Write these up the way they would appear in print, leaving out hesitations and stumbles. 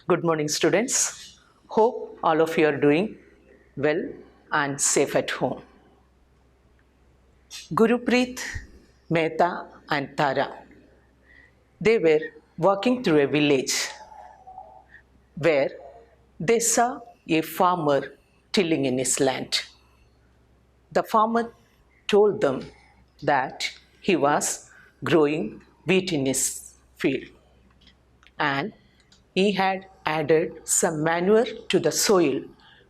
Good morning, students. Hope all of you are doing well and safe at home. Gurupreet, Mehta, and Tara, they were walking through a village where they saw a farmer tilling in his land. The farmer told them that he was growing wheat in his field and he had added some manure to the soil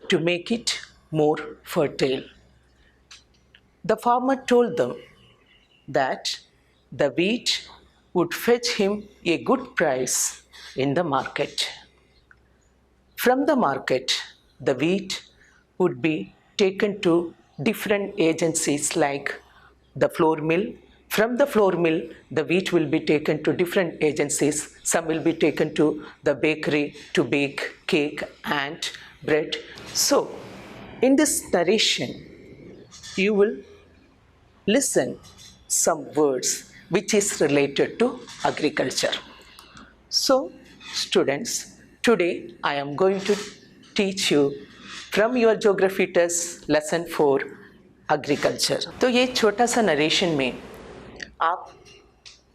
to make it more fertile. The farmer told them that the wheat would fetch him a good price in the market. From the market, the wheat would be taken to different agencies like the flour mill. From the flour mill, the wheat will be taken to different agencies. Some will be taken to the bakery to bake cake and bread. So, in this narration, you will listen some words which is related to agriculture. So, students, today I am going to teach you from your geography test lesson 4 agriculture. तो ये छोटा सा narration में आप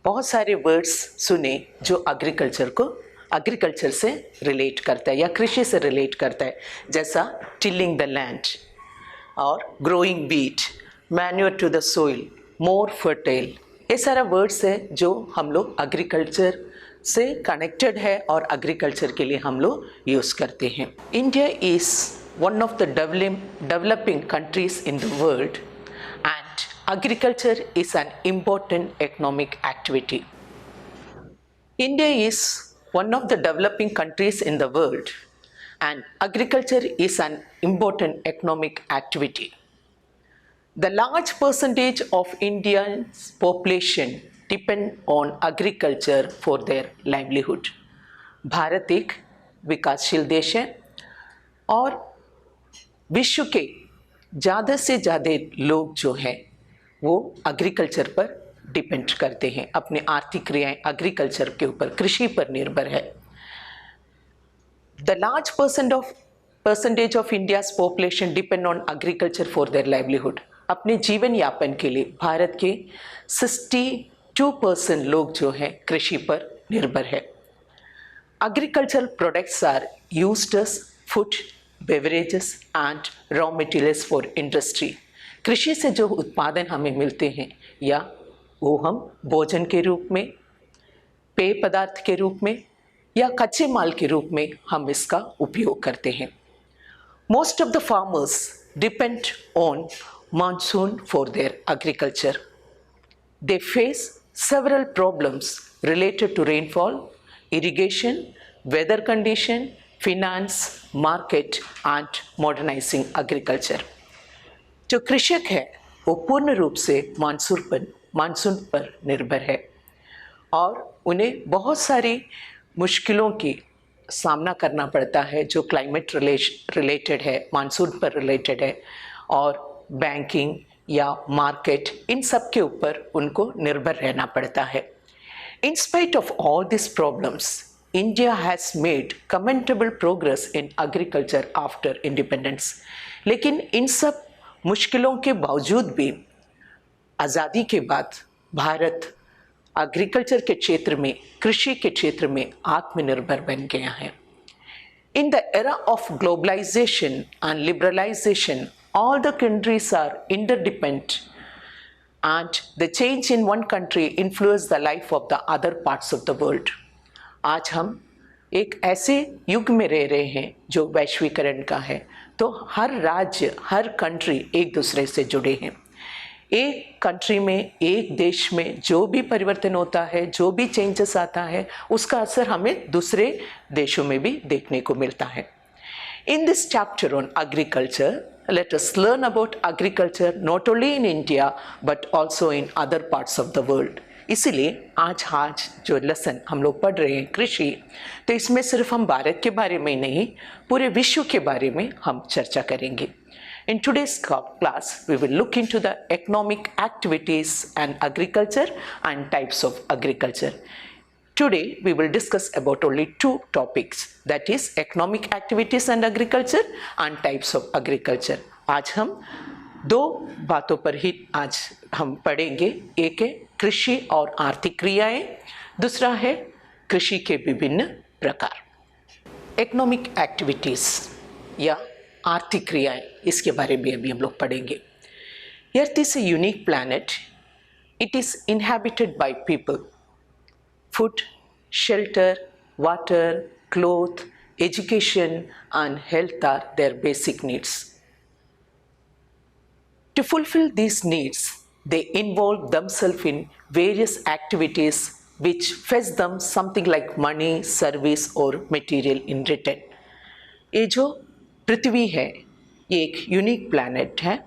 बहुत सारे words सुने जो एग्रीकल्चर से रिलेट करता है या कृषि से रिलेट करता है, जैसा टिलिंग द लैंड और growing wheat, manure to the soil, more fertile. ये सारा वर्ड्स है जो हम लोग एग्रीकल्चर से कनेक्टेड है और एग्रीकल्चर के लिए हम लोग यूज़ करते हैं. India is one of the developing countries in the world and agriculture is an important economic activity. India is one of the developing countries in the world and agriculture is an important economic activity. The large percentage of India's population depend on agriculture for their livelihood. Bharat एक विकासशील देश है और विश्व के ज़्यादा से ज़्यादा लोग जो हैं वो एग्रीकल्चर पर डिपेंड करते हैं. अपने आर्थिक क्रियाएं एग्रीकल्चर के ऊपर, कृषि पर निर्भर है. The large percentage of India's population depend on agriculture for their livelihood. अपने जीवन यापन के लिए भारत के 62% लोग जो हैं कृषि पर निर्भर है. Agricultural products are used as food, beverages and raw materials for industry. कृषि से जो उत्पादन हमें मिलते हैं या वो हम भोजन के रूप में, पेय पदार्थ के रूप में या कच्चे माल के रूप में हम इसका उपयोग करते हैं. Most of the farmers depend on monsoon for their agriculture. They face several problems related to rainfall, irrigation, weather condition, finance, market and modernizing agriculture. जो कृषक है वो पूर्ण रूप से मानसून पर निर्भर है और उन्हें बहुत सारी मुश्किलों की सामना करना पड़ता है जो क्लाइमेट रिलेटेड है, मानसून पर रिलेटेड है और बैंकिंग या मार्केट, इन सब के ऊपर उनको निर्भर रहना पड़ता है. In spite of all these problems, India has made commendable progress in agriculture after independence. लेकिन इन सब मुश्किलों के बावजूद भी आज़ादी के बाद भारत एग्रीकल्चर के क्षेत्र में, कृषि के क्षेत्र में आत्मनिर्भर बन गया है. In the era of globalization and liberalization, all the countries are interdependent and the change in one country influence the life of the other parts of the world. आज हम एक ऐसे युग में रह रहे हैं जो वैश्वीकरण का है, तो हर राज्य, हर कंट्री एक दूसरे से जुड़े हैं. एक कंट्री में, एक देश में जो भी परिवर्तन होता है, जो भी चेंजेस आता है, उसका असर हमें दूसरे देशों में भी देखने को मिलता है. In this chapter on agriculture, let us learn about agriculture not only in India but also in other parts of the world. इसीलिए आज जो लेसन हम लोग पढ़ रहे हैं कृषि, तो इसमें सिर्फ हम भारत के बारे में नहीं, पूरे विश्व के बारे में हम चर्चा करेंगे. In today's class, we will look into the economic activities and agriculture and types of agriculture. Today we will discuss about only two topics, that is economic activities and agriculture and types of agriculture. आज हम दो बातों पर ही आज हम पढ़ेंगे. एक है कृषि और आर्थिक क्रियाएं, दूसरा है कृषि के विभिन्न प्रकार. इकोनॉमिक एक्टिविटीज या आर्थिक क्रियाएं, इसके बारे में अभी हम लोग पढ़ेंगे. Earth is a unique planet. It is inhabited by people. Food, shelter, water, clothes, education and health are their basic needs. To fulfill these needs, they involve themselves in various activities which fetch them something like money, service or material in return. ये जो पृथ्वी है, ये एक unique planet है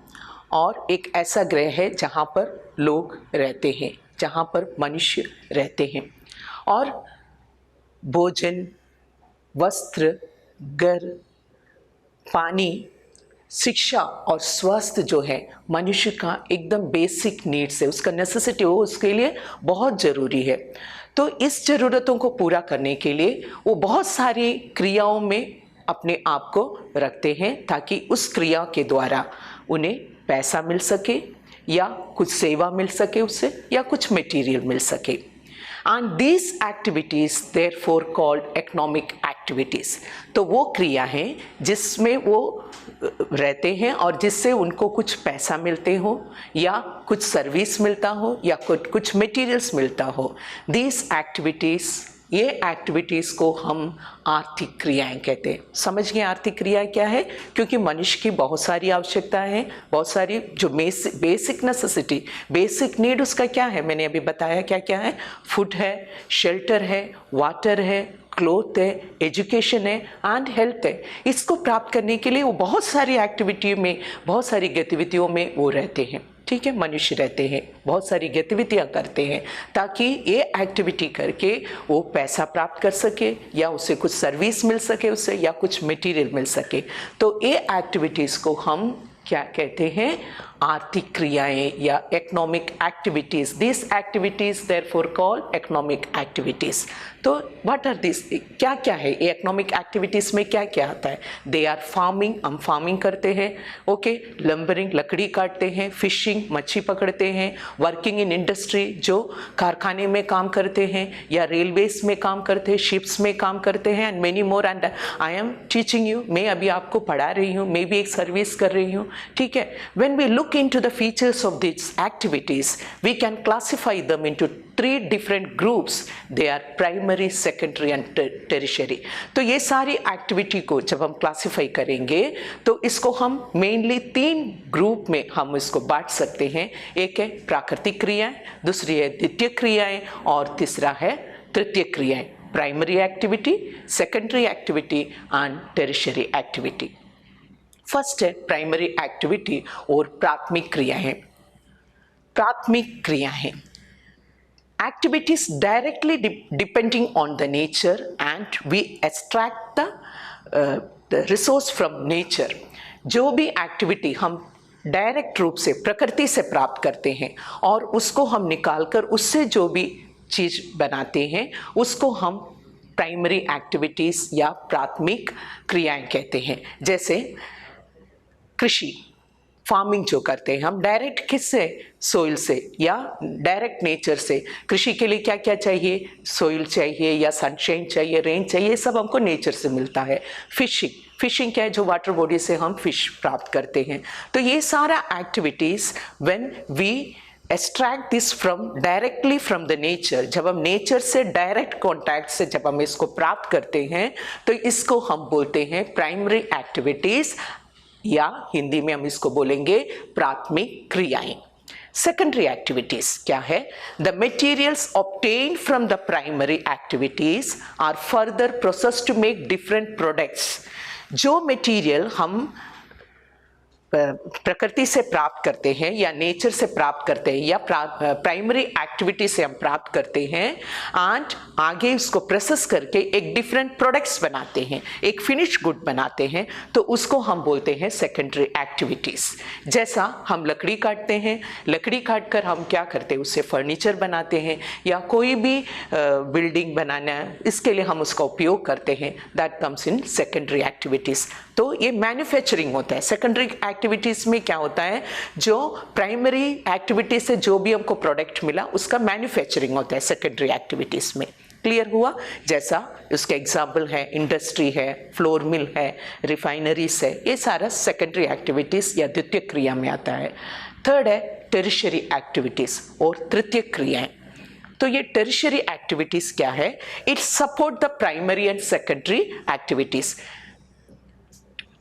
और एक ऐसा ग्रह है जहाँ पर लोग रहते हैं, जहाँ पर मनुष्य रहते हैं और भोजन, वस्त्र, घर, पानी, शिक्षा और स्वास्थ्य जो है मनुष्य का एकदम बेसिक नीड्स है, उसका नेसेसिटी हो, उसके लिए बहुत ज़रूरी है. तो इस ज़रूरतों को पूरा करने के लिए वो बहुत सारी क्रियाओं में अपने आप को रखते हैं ताकि उस क्रिया के द्वारा उन्हें पैसा मिल सके या कुछ सेवा मिल सके उससे या कुछ मटेरियल मिल सके. And these activities therefore called economic activities. तो वो क्रिया हैं जिसमें वो रहते हैं और जिससे उनको कुछ पैसा मिलते हो या कुछ सर्विस मिलता हो या कुछ मटेरियल्स मिलता हो. दीज एक्टिविटीज़, ये एक्टिविटीज़ को हम आर्थिक क्रियाएं कहते हैं. समझ गए आर्थिक क्रियाएं क्या है? क्योंकि मनुष्य की बहुत सारी आवश्यकताएं हैं, बहुत सारी जो बेसिक नेसेसिटी, बेसिक नीड उसका क्या है, मैंने अभी बताया क्या क्या है. फूड है, शेल्टर है, वाटर है, क्लोथ है, एजुकेशन है एंड हेल्थ है. इसको प्राप्त करने के लिए वो बहुत सारी एक्टिविटी में, बहुत सारी गतिविधियों में वो रहते हैं. ठीक है, मनुष्य रहते हैं, बहुत सारी गतिविधियां करते हैं ताकि ये एक्टिविटी करके वो पैसा प्राप्त कर सके या उसे कुछ सर्विस मिल सके उससे या कुछ मटेरियल मिल सके. तो ये एक्टिविटीज़ को हम क्या कहते हैं? आर्थिक क्रियाएं या economic activities. This activities therefore called economic activities. तो व्हाट आर दिस? क्या क्या है ये इकोनॉमिक एक्टिविटीज में? क्या क्या आता है? दे आर फार्मिंग, हम फार्मिंग करते हैं. ओके, लंबरिंग, लकड़ी काटते हैं. फिशिंग, मच्छी पकड़ते हैं. वर्किंग इन इंडस्ट्री, जो कारखाने में काम करते हैं या रेलवेज में काम करते हैं, शिप्स में काम करते हैं and many more. And I am teaching you, मैं अभी आपको पढ़ा रही हूँ, मैं भी एक सर्विस कर रही हूँ. ठीक है, when we look into the features of these activities, we can classify them into three different groups. They are primary, secondary and tertiary. तो ये सारी एक्टिविटी को जब हम क्लासीफाई करेंगे तो इसको हम मेनली तीन ग्रुप में हम इसको बांट सकते हैं. एक है प्राकृतिक क्रियाएं, दूसरी है द्वितीय क्रियाएं और तीसरा है तृतीय क्रियाएं. Primary activity, secondary activity and tertiary activity. First है प्राइमरी एक्टिविटी और प्राथमिक क्रियाएं. प्राथमिक क्रियाएं, activities directly depending on the nature and we extract the resource from nature. जो भी एक्टिविटी हम डायरेक्ट रूप से प्रकृति से प्राप्त करते हैं और उसको हम निकालकर उससे जो भी चीज़ बनाते हैं उसको हम प्राइमरी एक्टिविटीज या प्राथमिक क्रियाएं कहते हैं. जैसे कृषि, फार्मिंग जो करते हैं हम डायरेक्ट किससे? सोइल से या डायरेक्ट नेचर से. कृषि के लिए क्या क्या चाहिए? सोइल चाहिए या सनशाइन चाहिए, रेन चाहिए, ये सब हमको नेचर से मिलता है. फिशिंग, फिशिंग क्या है? जो वाटर बॉडी से हम फिश प्राप्त करते हैं. तो ये सारा activities when we extract this from directly from the nature, जब हम नेचर से डायरेक्ट कॉन्टैक्ट से जब हम इसको प्राप्त करते हैं तो इसको हम बोलते हैं प्राइमरी एक्टिविटीज़ या हिंदी में हम इसको बोलेंगे प्राथमिक क्रियाएं. सेकेंडरी एक्टिविटीज क्या है? The materials obtained from the primary activities are further processed to make different products. जो मटेरियल हम प्रकृति से प्राप्त करते हैं या नेचर से प्राप्त करते हैं या प्राइमरी एक्टिविटी से हम प्राप्त करते हैं एंड आगे उसको प्रोसेस करके एक डिफरेंट प्रोडक्ट्स बनाते हैं, एक फिनिश गुड बनाते हैं, तो उसको हम बोलते हैं सेकेंडरी एक्टिविटीज। जैसा हम लकड़ी काटते हैं, लकड़ी काट कर हम क्या करते हैं, उससे फर्नीचर बनाते हैं या कोई भी बिल्डिंग बनाना, इसके लिए हम उसका उपयोग करते हैं, that comes in secondary activities. तो ये मैन्युफैक्चरिंग होता है। सेकेंडरी एक्टिविटीज में क्या होता है, जो प्राइमरी एक्टिविटी से जो भी हमको प्रोडक्ट मिला उसका मैन्युफैक्चरिंग होता है सेकेंडरी एक्टिविटीज में। क्लियर हुआ? जैसा उसके एग्जाम्पल है इंडस्ट्री है, फ्लोर मिल है, रिफाइनरीज है, ये सारा सेकेंडरी एक्टिविटीज या द्वितीय क्रिया में आता है। थर्ड है टेरिशरी एक्टिविटीज और तृतीय क्रियाएं। तो ये टेरिशरी एक्टिविटीज क्या है? It support the primary and secondary activities.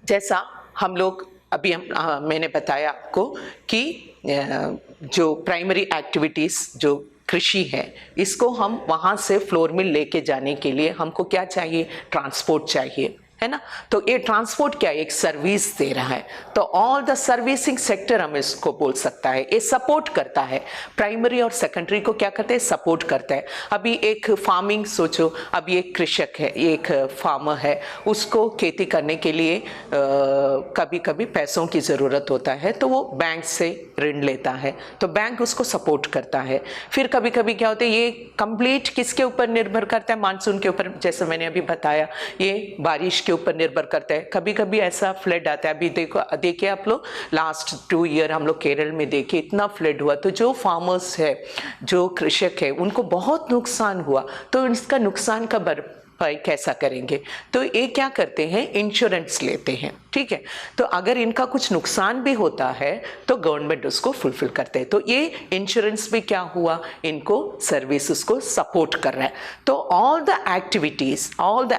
जैसा हम लोग अभी मैंने बताया आपको कि जो प्राइमरी एक्टिविटीज जो कृषि है, इसको हम वहाँ से फ्लोर मिल लेके जाने के लिए हमको क्या चाहिए? ट्रांसपोर्ट चाहिए, है ना। तो ये ट्रांसपोर्ट क्या है? एक सर्विस दे रहा है। तो ऑल द सर्विसिंग सेक्टर हम इसको बोल सकता है। ये सपोर्ट करता है, प्राइमरी और सेकेंडरी को क्या करते हैं? सपोर्ट करता है। अभी एक फार्मिंग सोचो, अभी एक कृषक है, एक फार्मर है, उसको खेती करने के लिए कभी कभी पैसों की ज़रूरत होता है, तो वो बैंक से ऋण लेता है, तो बैंक उसको सपोर्ट करता है। फिर कभी कभी क्या होता है, ये कंप्लीट किसके ऊपर निर्भर करता है? मानसून के ऊपर, जैसे मैंने अभी बताया, ये बारिश के ऊपर निर्भर करता है। कभी कभी ऐसा फ्लड आता है, अभी देखिए आप लोग, लास्ट 2 ईयर हम लोग केरल में देखे, इतना फ्लड हुआ, तो जो फार्मर्स है, जो कृषक है, उनको बहुत नुकसान हुआ। तो इसका नुकसान का भरपाई कैसा करेंगे? तो ये क्या करते हैं? इंश्योरेंस लेते हैं, ठीक है। तो अगर इनका कुछ नुकसान भी होता है तो गवर्नमेंट उसको फुलफिल करते हैं। तो ये इंश्योरेंस भी क्या हुआ? इनको सर्विसेज को सपोर्ट कर रहा है। तो all the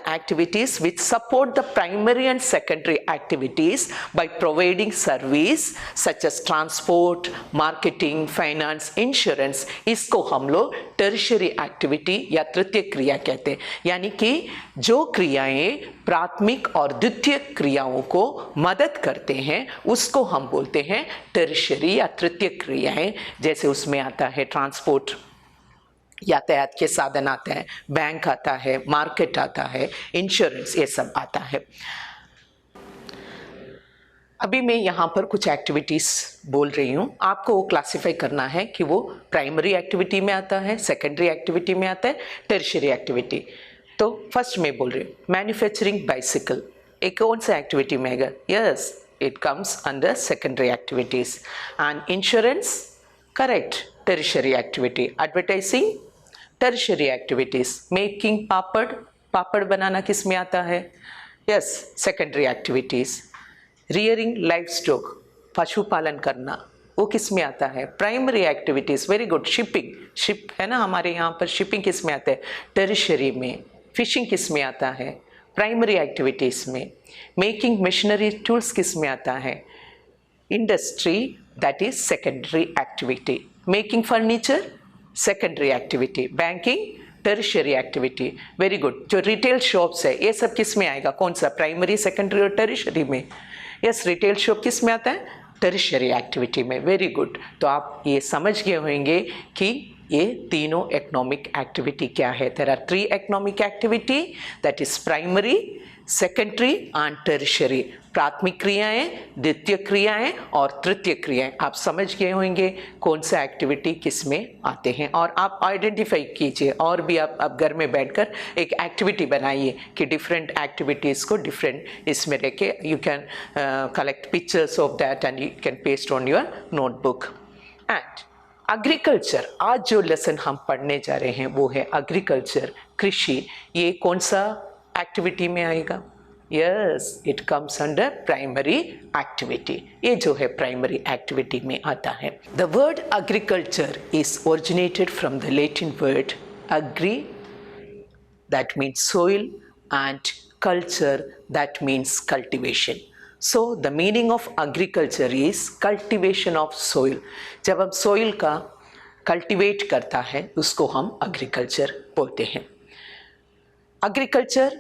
activities which support the primary and secondary activities by providing service such as transport, marketing, finance, insurance, इसको हम लोग टर्शियरी एक्टिविटी या तृतीय क्रिया कहते हैं। यानी कि जो क्रियाएं प्राथमिक और द्वितीय क्रियाओं को मदद करते हैं, उसको हम बोलते हैं टर्शियरी या तृतीय क्रियाएं। जैसे उसमें आता है ट्रांसपोर्ट, यातायात के साधन आते हैं, बैंक आता है, मार्केट आता है, इंश्योरेंस, ये सब आता है। अभी मैं यहाँ पर कुछ एक्टिविटीज़ बोल रही हूँ, आपको वो क्लासिफाई करना है कि वो प्राइमरी एक्टिविटी में आता है, सेकेंडरी एक्टिविटी में आता है, टर्शियरी एक्टिविटी। तो फर्स्ट मैं बोल रही हूँ मैन्युफैक्चरिंग बाइसिकल, एक कौन सा एक्टिविटी में आएगा? Yes, it comes under secondary activities. And insurance, correct, tertiary activity. Advertising, tertiary activities. Making papad, papad बनाना किस में आता है? Yes, secondary activities. Rearing livestock, पशुपालन करना, वो किस में आता है? Primary activities. Very good. Shipping, ship है ना हमारे यहाँ पर, शिपिंग किस में आता है? टर्शियरी में। फिशिंग किस में आता है? प्राइमरी एक्टिविटीज में। मेकिंग मशीनरी टूल्स किस में आता है? Industry, that is secondary activity. Making furniture, secondary activity. Banking, tertiary activity. Very good. जो रिटेल शॉप्स है, ये सब किस में आएगा? कौन सा? प्राइमरी, सेकेंडरी और टर्शियरी में। यस, रिटेल शॉप किस में आता है? टर्शियरी एक्टिविटी में। Very good. तो आप ये समझ गए होंगे कि ये तीनों इकोनॉमिक एक्टिविटी क्या है। There are 3 economic activity, that is primary, secondary and tertiary. प्राथमिक क्रियाएं, द्वितीय क्रियाएं और तृतीय क्रियाएं। आप समझ गए होंगे कौन सा एक्टिविटी किस में आते हैं, और आप आइडेंटिफाई कीजिए। और भी आप घर में बैठकर एक एक्टिविटी बनाइए कि डिफरेंट एक्टिविटीज़ को डिफरेंट इसमें रख के you can collect pictures of that and you can paste on your notebook. And agriculture, आज जो लेसन हम पढ़ने जा रहे हैं वो है एग्रीकल्चर, कृषि। ये कौन सा एक्टिविटी में आएगा? Yes, it comes under primary activity. ये जो है प्राइमरी एक्टिविटी में आता है। The word agriculture is originated from the Latin word agri, that means soil, and culture, that means cultivation. So the meaning of agriculture is cultivation of soil. जब हम soil का cultivate करता है उसको हम agriculture बोलते हैं। agriculture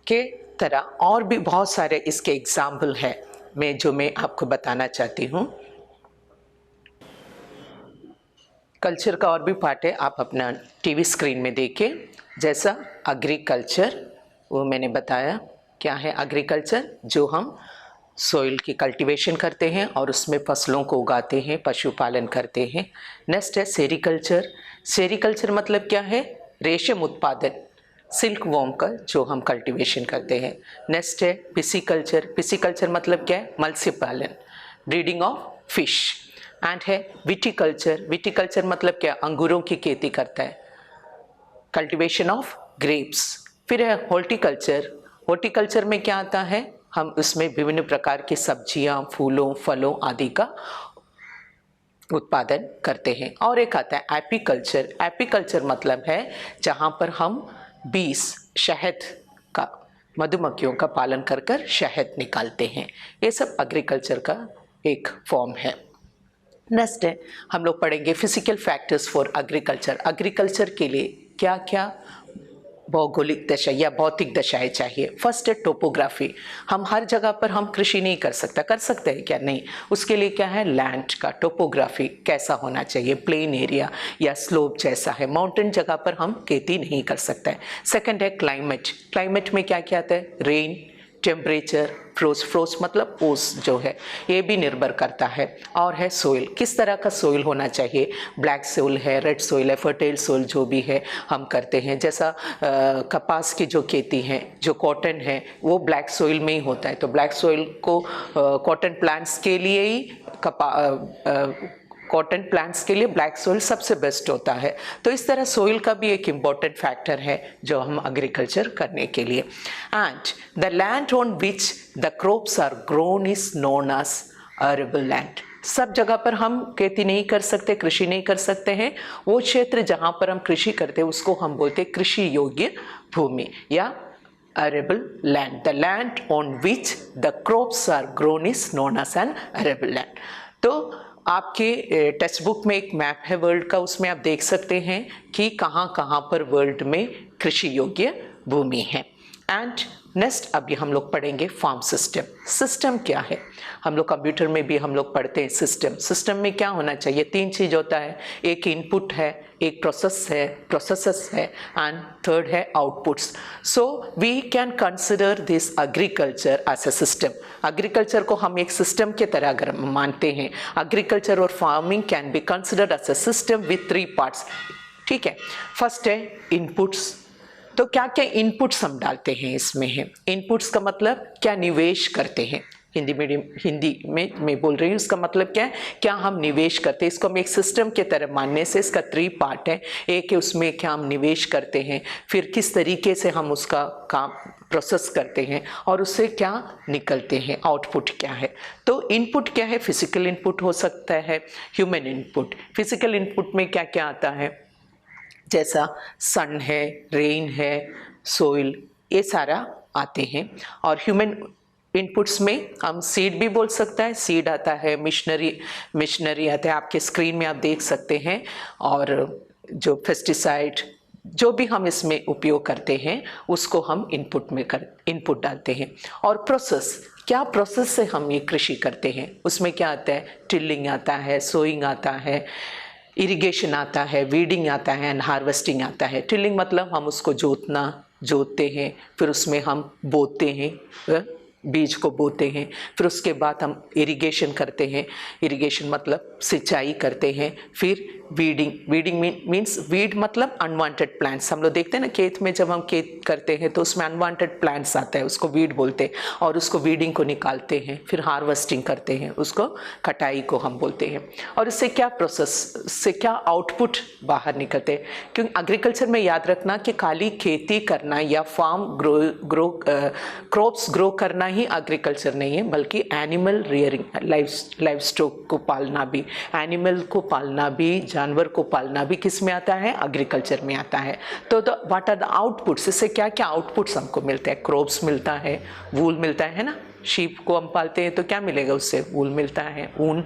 के तरह और भी बहुत सारे इसके एग्जाम्पल है, में जो मैं आपको बताना चाहती हूँ, कल्चर का और भी पार्ट है, आप अपना टीवी स्क्रीन में देखिए। जैसा एग्रीकल्चर, वो मैंने बताया क्या है एग्रीकल्चर, जो हम सोइल की कल्टीवेशन करते हैं और उसमें फसलों को उगाते हैं, पशुपालन करते हैं। नेक्स्ट है सेरिकल्चर। सेरिकल्चर मतलब क्या है, रेशम उत्पादन, सिल्क वॉर्म का जो हम कल्टीवेशन करते हैं। नेक्स्ट है पिसिकल्चर। पिसिकल्चर मतलब क्या है, मत्स्य पालन, ब्रीडिंग ऑफ फिश। एंड है विटिकल्चर। विटिकल्चर मतलब क्या, अंगूरों की खेती करता है, कल्टीवेशन ऑफ ग्रेप्स। फिर है हॉर्टिकल्चर। हॉर्टिकल्चर में क्या आता है, हम उसमें विभिन्न प्रकार की सब्जियां, फूलों, फलों आदि का उत्पादन करते हैं। और एक आता है एपीकल्चर। एपीकल्चर मतलब है जहां पर हम बीज, शहद का, मधुमक्खियों का पालन कर कर शहद निकालते हैं। ये सब एग्रीकल्चर का एक फॉर्म है। नेक्स्ट है हम लोग पढ़ेंगे physical factors for agriculture. Agriculture के लिए क्या क्या भौगोलिक दशा या भौतिक दशाएं चाहिए। फर्स्ट है टोपोग्राफी। हम हर जगह पर हम कृषि नहीं कर सकते हैं क्या, नहीं। उसके लिए क्या है, लैंड का टोपोग्राफी कैसा होना चाहिए, प्लेन एरिया या स्लोप जैसा है, माउंटेन जगह पर हम खेती नहीं कर सकते हैं। सेकंड है क्लाइमेट। क्लाइमेट में क्या क्या आता है, रेन, टेम्परेचर, फ्रोस्ट मतलब ओस जो है, ये भी निर्भर करता है। और है सोइल, किस तरह का सोइल होना चाहिए, ब्लैक सोइल है, रेड सोइल है, फर्टाइल सोइल जो भी है हम करते हैं। जैसा कपास की जो खेती है, जो कॉटन है, वो ब्लैक सोइल में ही होता है। तो ब्लैक सोइल को कॉटन प्लांट्स के लिए ही कॉटन प्लांट्स के लिए ब्लैक सोइल सबसे बेस्ट होता है। तो इस तरह सोइल का भी एक इम्पॉर्टेंट फैक्टर है जो हम एग्रीकल्चर करने के लिए। And the land on which the crops are grown is known as arable land. सब जगह पर हम खेती नहीं कर सकते, कृषि नहीं कर सकते हैं। वो क्षेत्र जहां पर हम कृषि करते हैं उसको हम बोलते हैं कृषि योग्य भूमि या arable land. The land on which the crops are grown is known as an arable land. तो आपके टेक्स्ट बुक में एक मैप है वर्ल्ड का, उसमें आप देख सकते हैं कि कहाँ कहाँ पर वर्ल्ड में कृषि योग्य भूमि है। एंड नेक्स्ट अभी हम लोग पढ़ेंगे फार्म सिस्टम। सिस्टम क्या है, हम लोग कंप्यूटर में भी हम लोग पढ़ते हैं सिस्टम। सिस्टम में क्या होना चाहिए, तीन चीज होता है, एक इनपुट है, एक प्रोसेसेस है एंड थर्ड है outputs. So we can consider this agriculture as a system. Agriculture को हम एक सिस्टम के तरह अगर मानते हैं, एग्रीकल्चर और farming can be considered as a system with 3 parts. ठीक है, फर्स्ट है इनपुट्स। तो क्या क्या इनपुट्स हम डालते हैं इसमें है, इनपुट्स का मतलब क्या निवेश करते हैं, हिंदी में मैं बोल रही हूँ, इसका मतलब क्या है, क्या हम निवेश करते हैं। इसको हम एक सिस्टम के तरह मानने से इसका 3 पार्ट है। एक है उसमें क्या हम निवेश करते हैं, फिर किस तरीके से हम उसका काम प्रोसेस करते हैं और उससे क्या निकलते हैं, आउटपुट क्या है। तो इनपुट क्या है, फिजिकल इनपुट हो सकता है, ह्यूमन इनपुट। फिजिकल इनपुट में क्या क्या आता है, जैसा सन है, रेन है, सोइल, ये सारा आते हैं। और ह्यूमन इनपुट्स में हम सीड भी बोल सकता है, सीड आता है, मिशनरी आता है, आपके स्क्रीन में आप देख सकते हैं। और जो पेस्टिसाइड जो भी हम इसमें उपयोग करते हैं उसको हम इनपुट डालते हैं। और प्रोसेस, क्या प्रोसेस से हम ये कृषि करते हैं, उसमें क्या आता है, टिलिंग आता है, सोइंग आता है, इरिगेशन आता है, वीडिंग आता है एंड हार्वेस्टिंग आता है। टिलिंग मतलब हम उसको जोतते हैं, फिर उसमें हम बोते हैं, बीज को बोते हैं, फिर उसके बाद हम इरिगेशन करते हैं, इरिगेशन मतलब सिंचाई करते हैं, फिर वीडिंग मीन्स वीड मतलब अनवांटेड प्लांट्स। हम लोग देखते हैं ना खेत में, जब हम खेत करते हैं तो उसमें अनवांटेड प्लांट्स आता है, उसको वीड बोलते हैं और उसको वीडिंग को निकालते हैं, फिर हार्वेस्टिंग करते हैं, उसको कटाई को हम बोलते हैं। और इससे क्या प्रोसेस, से क्या आउटपुट बाहर निकलते हैं। क्योंकि एग्रीकल्चर में याद रखना कि खाली खेती करना या फार्म क्रॉप्स ग्रो करना ही एग्रीकल्चर नहीं है, बल्कि एनिमल रियरिंग, लाइफ स्टॉक को पालना भी, एनिमल को पालना भी, जानवर को पालना भी किस में आता है, एग्रीकल्चर में आता है। तो व्हाट आर द आउटपुट्स, इससे क्या क्या आउटपुट्स हमको मिलते हैं, क्रॉप्स मिलता है, वूल मिलता है ना, शीप को हम पालते हैं तो क्या मिलेगा उससे, वूल मिलता है, ऊन,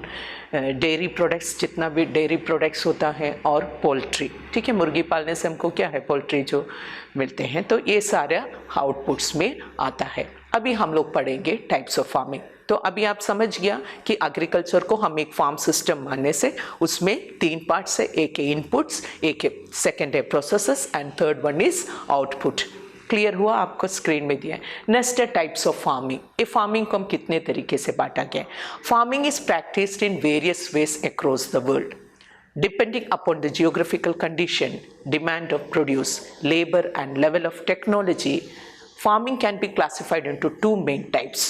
डेयरी प्रोडक्ट्स, जितना भी डेयरी प्रोडक्ट्स होता है, और पोल्ट्री। ठीक है, मुर्गी पालने से हमको क्या है, पोल्ट्री जो मिलते हैं। तो ये सारा आउटपुट्स में आता है। अभी हम लोग पढ़ेंगे टाइप्स ऑफ फार्मिंग। तो अभी आप समझ गया कि एग्रीकल्चर को हम एक फार्म सिस्टम मानने से उसमें 3 पार्ट्स है, एक है इनपुट्स, एक है सेकेंड है processes and third one is output. Clear हुआ? आपको स्क्रीन में दिया है। नेक्स्ट है टाइप्स ऑफ फार्मिंग। ये फार्मिंग को हम कितने तरीके से बांटा गया है? Farming is practised in various ways across the world depending upon the geographical condition, demand of produce, labor and level of technology. Farming can be classified into 2 main types.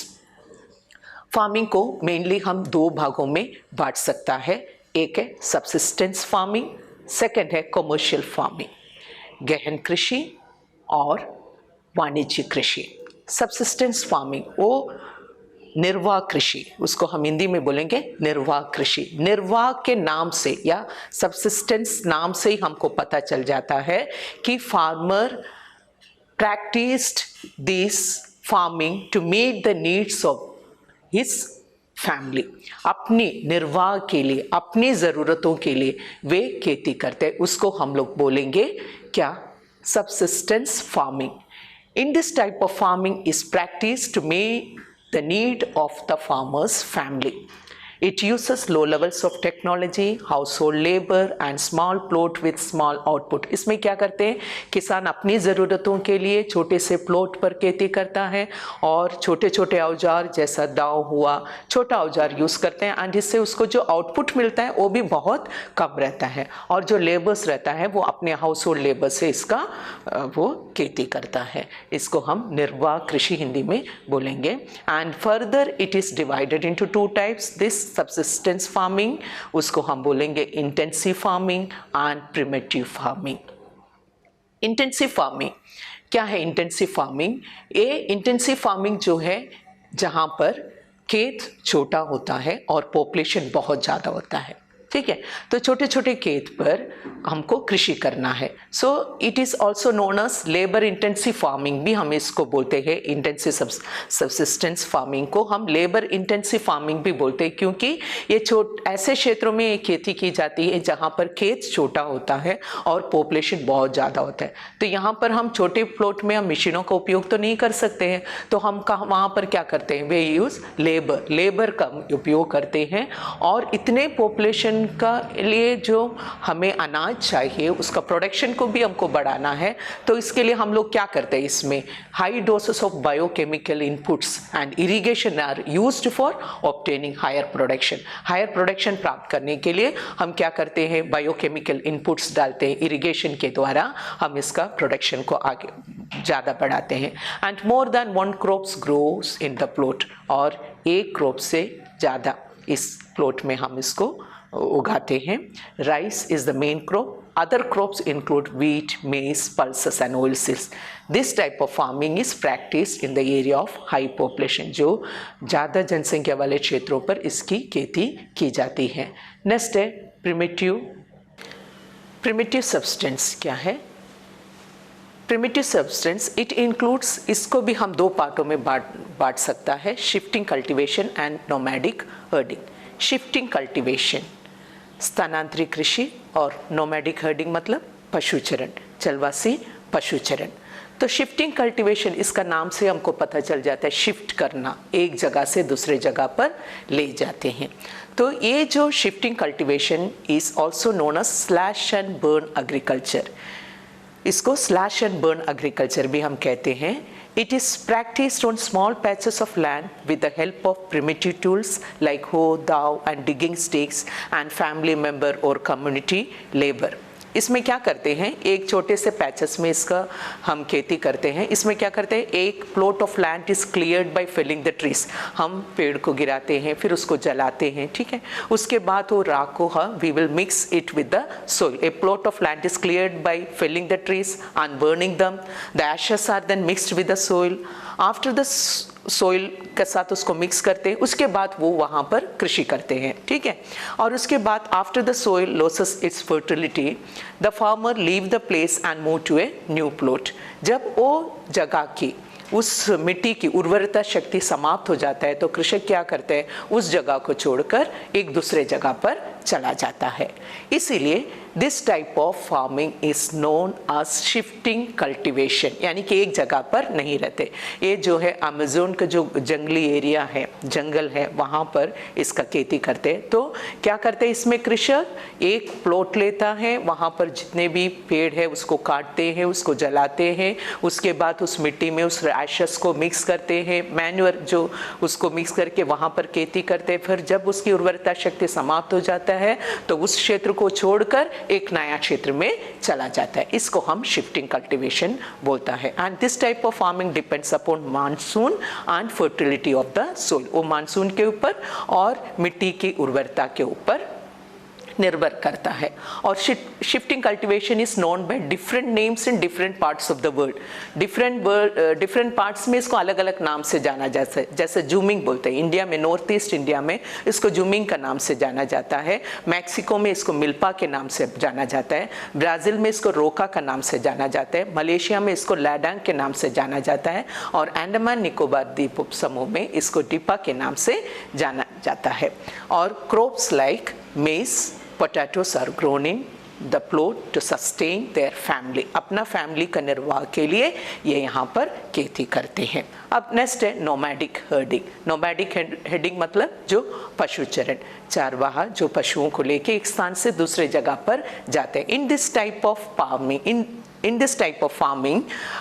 Farming को mainly हम 2 भागों में बांट सकता है। एक है subsistence farming, second है कमर्शियल फार्मिंग, गहन कृषि और वाणिज्यिक कृषि। सबसिस्टेंस फार्मिंग वो निर्वाह कृषि, उसको हम हिंदी में बोलेंगे निर्वाह कृषि। निर्वाह के नाम से या सबसिस्टेंस नाम से ही हमको पता चल जाता है कि farmer practised this farming to meet the needs of his family. अपनी निर्वाह के लिए, अपनी ज़रूरतों के लिए वे खेती करते हैं, उसको हम लोग बोलेंगे क्या? Subsistence farming. In this type of farming is practiced to meet the need of the farmer's family. It uses low levels of technology, household labor and small plot with small output. इसमें क्या करते हैं? किसान अपनी ज़रूरतों के लिए छोटे से प्लॉट पर खेती करता है और छोटे छोटे औजार जैसा दाव हुआ, छोटा औजार यूज़ करते हैं एंड इससे उसको जो आउटपुट मिलता है वो भी बहुत कम रहता है और जो लेबर्स रहता है वो अपने हाउस होल्ड लेबर से इसका वो खेती करता है। इसको हम निर्वाह कृषि हिंदी में बोलेंगे। And further it is divided into 2 types. This subsistence farming, उसको हम बोलेंगे intensive farming and primitive farming. Intensive farming क्या है? इंटेंसिव फार्मिंग, ये इंटेंसिव फार्मिंग जो है जहाँ पर खेत छोटा होता है और पॉपुलेशन बहुत ज़्यादा होता है, ठीक है? तो छोटे छोटे खेत पर हमको कृषि करना है। So it is also known as labour intensive farming भी हम इसको बोलते हैं। इंटेंसिव सबसिस्टेंस फार्मिंग को हम लेबर इंटेंसिव फार्मिंग भी बोलते हैं क्योंकि ये ऐसे क्षेत्रों में खेती की जाती है जहाँ पर खेत छोटा होता है और पॉपुलेशन बहुत ज़्यादा होता है। तो यहाँ पर हम छोटे प्लॉट में हम मशीनों का उपयोग तो नहीं कर सकते हैं, तो हम वहाँ पर क्या करते हैं? वे यूज़ लेबर का उपयोग करते हैं और इतने पॉपुलेशन का लिए जो हमें अनाज चाहिए उसका प्रोडक्शन को भी हमको बढ़ाना है। तो इसके लिए हम लोग क्या करते हैं? इसमें high doses of biochemical inputs and irrigation are used for obtaining higher production. Higher production प्राप्त करने के लिए हम क्या करते हैं? बायोकेमिकल इनपुट्स डालते हैं, इरिगेशन के द्वारा हम इसका प्रोडक्शन को आगे ज़्यादा बढ़ाते हैं। And more than 1 crops grows in the plot, और एक क्रॉप से ज़्यादा इस प्लॉट में हम इसको उगाते हैं। Rice is the main crop. Other crops include wheat, maize, pulses and oilseeds. This type of farming is practiced in the area of high population, जो ज़्यादा जनसंख्या वाले क्षेत्रों पर इसकी खेती की जाती है। नेक्स्ट है प्रिमिटिव सब्सटेंस। क्या है प्रिमिटिव सब्सटेंस? इट इंक्लूड्स, इसको भी हम 2 पार्टों में बांट सकता है, shifting cultivation and nomadic herding. Shifting cultivation स्थानांतरित कृषि और नोमैडिक हर्डिंग मतलब पशुचरण, चलवासी पशुचरण। तो शिफ्टिंग कल्टीवेशन, इसका नाम से हमको पता चल जाता है शिफ्ट करना, एक जगह से दूसरे जगह पर ले जाते हैं। तो ये जो shifting cultivation is also known as slash and burn agriculture. इसको स्लैश एंड बर्न एग्रीकल्चर भी हम कहते हैं। It is practiced on small patches of land with the help of primitive tools like hoe, dao and digging sticks and family member or community labor. इसमें क्या करते हैं? एक छोटे से पैचेस में इसका हम खेती करते हैं। इसमें क्या करते हैं? एक plot of land is cleared by felling the trees. हम पेड़ को गिराते हैं, फिर उसको जलाते हैं, ठीक है? उसके बाद वो राख को we will mix it with the soil. A plot of land is cleared by felling the trees and burning them. The ashes are then mixed with the soil. After the soil के साथ उसको mix करते हैं, उसके बाद वो वहाँ पर कृषि करते हैं, ठीक है? और उसके बाद after the soil losses its fertility, the farmer leave the place and move to a new plot. जब वो जगह की उस मिट्टी की उर्वरता शक्ति समाप्त हो जाता है तो कृषक क्या करते हैं? उस जगह को छोड़कर एक दूसरे जगह पर चला जाता है। इसीलिए this type of farming is known as shifting cultivation, यानी कि एक जगह पर नहीं रहते। ये जो है अमेज़न का जो जंगली एरिया है, जंगल है, वहाँ पर इसका खेती करते हैं। तो क्या करते हैं इसमें कृषक एक प्लॉट लेता है, वहाँ पर जितने भी पेड़ है उसको काटते हैं, उसको जलाते हैं, उसके बाद उस मिट्टी में उस एशेस को मिक्स करते हैं, मैन्योर जो उसको मिक्स करके वहाँ पर खेती करते हैं। फिर जब उसकी उर्वरता शक्ति समाप्त हो जाता है तो उस क्षेत्र को छोड़कर एक नया क्षेत्र में चला जाता है। इसको हम शिफ्टिंग कल्टीवेशन बोलता है। And this type of farming depends upon monsoon and fertility of the soil. वो मानसून के ऊपर और मिट्टी की उर्वरता के ऊपर निर्भर करता है। और shifting cultivation is known by different names in different parts of the world. Different parts में इसको अलग अलग नाम से जाना जाता है। जैसे जूमिंग बोलते हैं, इंडिया में, नॉर्थ ईस्ट इंडिया में इसको जूमिंग का नाम से जाना जाता है। मैक्सिको में इसको मिल्पा के नाम से जाना जाता है। ब्राज़ील में इसको रोका का नाम से जाना जाता है। मलेशिया में इसको लैडांग के नाम से जाना जाता है। और अंडमान निकोबार द्वीप समूह में इसको डिपा के नाम से जाना जाता है। और क्रॉप्स लाइक मेज, potatoes are grown in the plot to sustain their family। अपना फैमिली का निर्वाह के लिए ये यहाँ पर खेती करते हैं। अब नेक्स्ट है नोमैडिक हर्डिंग। नोमैडिक हर्डिंग मतलब जो पशु चरण, चारवाहा जो पशुओं को लेके एक स्थान से दूसरे जगह पर जाते हैं। In this type of farming, In this type of farming,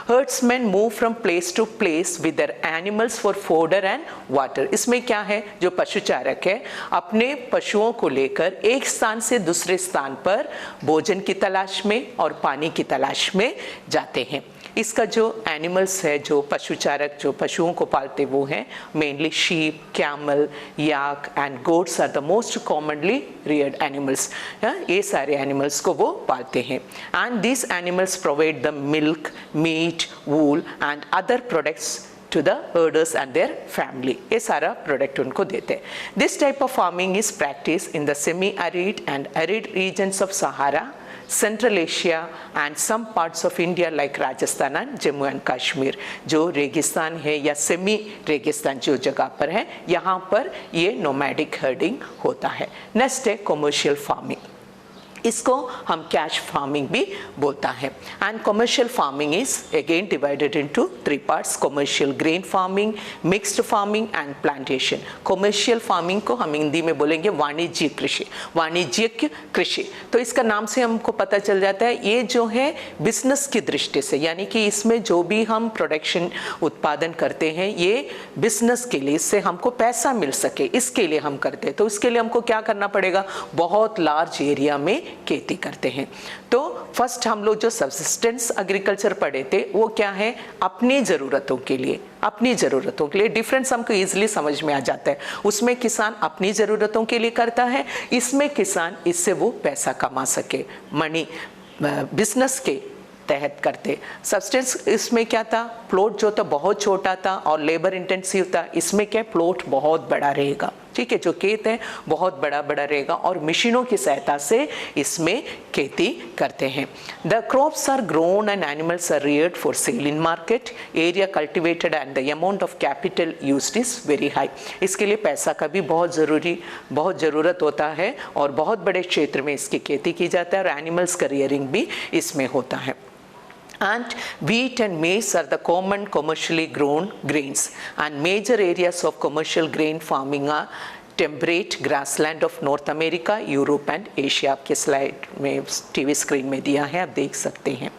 herdsmen move from place to place with their animals for fodder and water। इसमें क्या है, जो पशुचारक है अपने पशुओं को लेकर एक स्थान से दूसरे स्थान पर भोजन की तलाश में और पानी की तलाश में जाते हैं। इसका जो एनिमल्स है, जो पशुचारक जो पशुओं को पालते वो हैं mainly sheep, camel, yak and goats are the most commonly reared animals. ये सारे एनिमल्स को वो पालते हैं। And this animals provide the milk, meat, wool and other products to the herders and their family। ये सारा प्रोडक्ट उनको देते हैं। This type of farming is practiced in the semi-arid and arid regions of Sahara, Central Asia and some parts of India like Rajasthan and Jammu and Kashmir। जो रेगिस्तान है या semi रेगिस्तान जो जगह पर है, यहाँ पर ये नोमैडिक हर्डिंग होता है। नेक्स्ट है कमर्शियल फार्मिंग। इसको हम कैश फार्मिंग भी बोलता है। And commercial farming is again divided into 3 parts, commercial grain farming, mixed farming and plantation. Commercial farming को हम हिंदी में बोलेंगे वाणिज्यिक कृषि, वाणिज्यिक कृषि। तो इसका नाम से हमको पता चल जाता है ये जो है बिजनेस की दृष्टि से, यानी कि इसमें जो भी हम प्रोडक्शन उत्पादन करते हैं ये बिजनेस के लिए, इससे हमको पैसा मिल सके इसके लिए हम करते हैं। तो इसके लिए हमको क्या करना पड़ेगा, बहुत लार्ज एरिया में खेती करते हैं। तो फर्स्ट हम लोग जो सब्सिस्टेंस एग्रीकल्चर पढ़े थे वो क्या है, अपनी ज़रूरतों के लिए, अपनी ज़रूरतों के लिए। डिफरेंस हमको ईजिली समझ में आ जाता है। उसमें किसान अपनी ज़रूरतों के लिए करता है, इसमें किसान इससे वो पैसा कमा सके, मनी बिजनेस के तहत करते। सब्सटेंस इसमें क्या था, प्लॉट जो था बहुत छोटा था और लेबर इंटेंसिव था। इसमें क्या, प्लॉट बहुत बड़ा रहेगा, ठीक है, जो खेत है बहुत बड़ा बड़ा रहेगा और मशीनों की सहायता से इसमें खेती करते हैं। The crops are grown and animals are reared for sale in market, area cultivated and the amount of capital used is very high. इसके लिए पैसा का भी बहुत ज़रूरत होता है और बहुत बड़े क्षेत्र में इसकी खेती की जाता है और एनिमल्स का रियरिंग भी इसमें होता है। And wheat and maize are the common commercially grown grains, and major areas of commercial grain farming are temperate grassland of north America, Europe and Asia. आपके स्लाइड में टीवी स्क्रीन में दिया है, आप देख सकते हैं।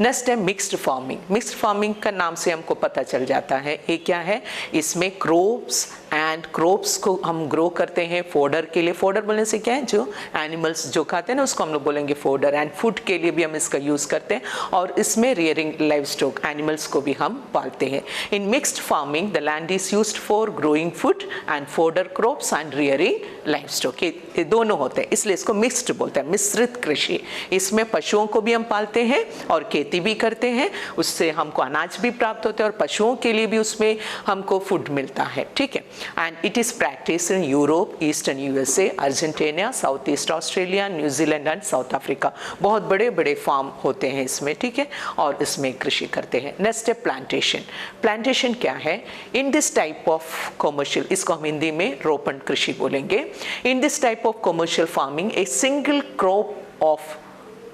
नेक्स्ट है मिक्स्ड फार्मिंग। मिक्स्ड फार्मिंग का नाम से हमको पता चल जाता है ये क्या है, इसमें क्रॉप्स को हम ग्रो करते हैं फोडर के लिए। फोडर बोलने से क्या है, जो एनिमल्स जो खाते हैं ना उसको हम लोग बोलेंगे फोडर, एंड फूड के लिए भी हम इसका यूज़ करते हैं। और इसमें रियरिंग लाइव स्टॉक एनिमल्स को भी हम पालते हैं। In mixed farming the land is used for growing food and fodder crops and rearing live stock, ये दोनों होते हैं, इसलिए इसको मिक्स्ड बोलते हैं, मिश्रित कृषि। इसमें पशुओं को भी हम पालते हैं और खेती भी करते हैं, उससे हमको अनाज भी प्राप्त होता है और पशुओं के लिए भी उसमें हमको फूड मिलता है, ठीक है। And it is practice in Europe, eastern USA, Argentina, south east Australia, New Zealand and south Africa. बहुत बड़े बड़े फार्म होते हैं इसमें, ठीक है, और इसमें कृषि करते हैं। नेक्स्ट है प्लांटेशन। प्लांटेशन क्या है, in this type of commercial, इसको हम हिंदी में रोपण कृषि बोलेंगे। In this type of commercial farming a single crop of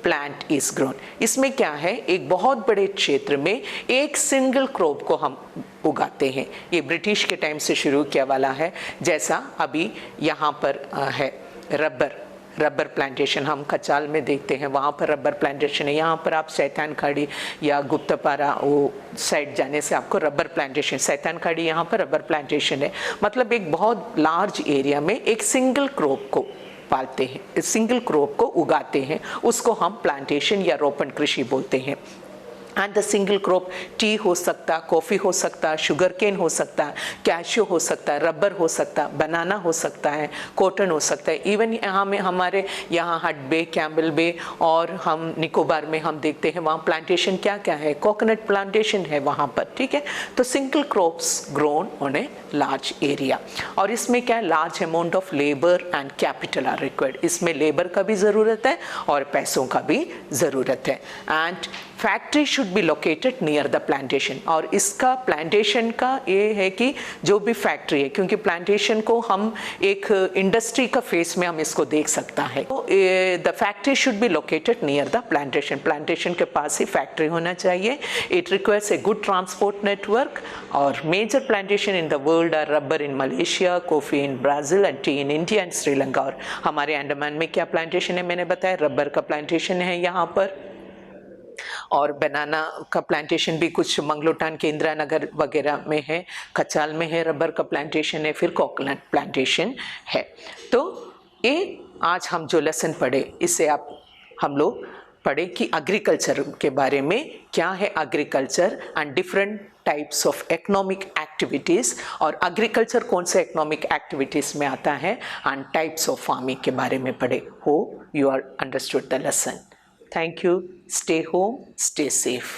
plant is grown. इसमें क्या है, एक बहुत बड़े क्षेत्र में एक सिंगल क्रॉप को हम उगाते हैं. ये ब्रिटिश के टाइम से शुरू किया वाला है. जैसा अभी यहाँ पर है रबर प्लांटेशन, हम कचाल में देखते हैं, वहाँ पर रबर प्लांटेशन है. यहाँ पर आप सैतान खाड़ी या गुप्तपारा वो साइड जाने से आपको रबर प्लांटेशन, सैतान खाड़ी यहाँ पर रबर प्लांटेशन है. मतलब एक बहुत लार्ज एरिया में एक सिंगल क्रॉप को पालते हैं, सिंगल क्रॉप को उगाते हैं, उसको हम प्लांटेशन या रोपण कृषि बोलते हैं. And the single crop T हो सकता, कॉफ़ी हो सकता, शुगर केन हो सकता, कैशियो हो सकता, रबर हो सकता, बनाना हो सकता है, कॉटन हो सकता है. इवन यहाँ में हमारे यहाँ हट बे, कैम्बल बे और हम निकोबार में हम देखते हैं वहाँ प्लांटेशन क्या क्या है, कोकोनट प्लांटेशन है वहाँ पर. ठीक है, तो single crops grown on a large area. और इसमें क्या है, large amount of labour and capital R required. इसमें लेबर का भी ज़रूरत है और पैसों का भी ज़रूरत है. And factory should be located near the plantation. और इसका प्लांटेशन का ये है कि जो भी फैक्ट्री है, क्योंकि प्लांटेशन को हम एक इंडस्ट्री का फेस में हम इसको देख सकता है, तो the factory should be located near the plantation. Plantation के पास ही फैक्ट्री होना चाहिए. It requires a good transport network. और major plantation in the world are rubber in Malaysia, coffee in Brazil and T in India and Sri Lanka. और हमारे अंडमान में क्या plantation है, मैंने बताया रबर का प्लांटेशन है यहाँ पर. और बनाना का प्लांटेशन भी कुछ मंगलोटान के इंदिरा नगर वगैरह में है, कचाल में है, रबर का प्लांटेशन है, फिर कोकोनट प्लांटेशन है. तो ये आज हम जो लेसन पढ़े, इससे हम लोग पढ़े कि एग्रीकल्चर के बारे में क्या है agriculture and different types of economic activities, और एग्रीकल्चर कौन से इकोनॉमिक एक्टिविटीज़ में आता है, एंड टाइप्स ऑफ फार्मिंग के बारे में पढ़े. Hope you are understood the lesson. Thank you. Stay home, stay safe.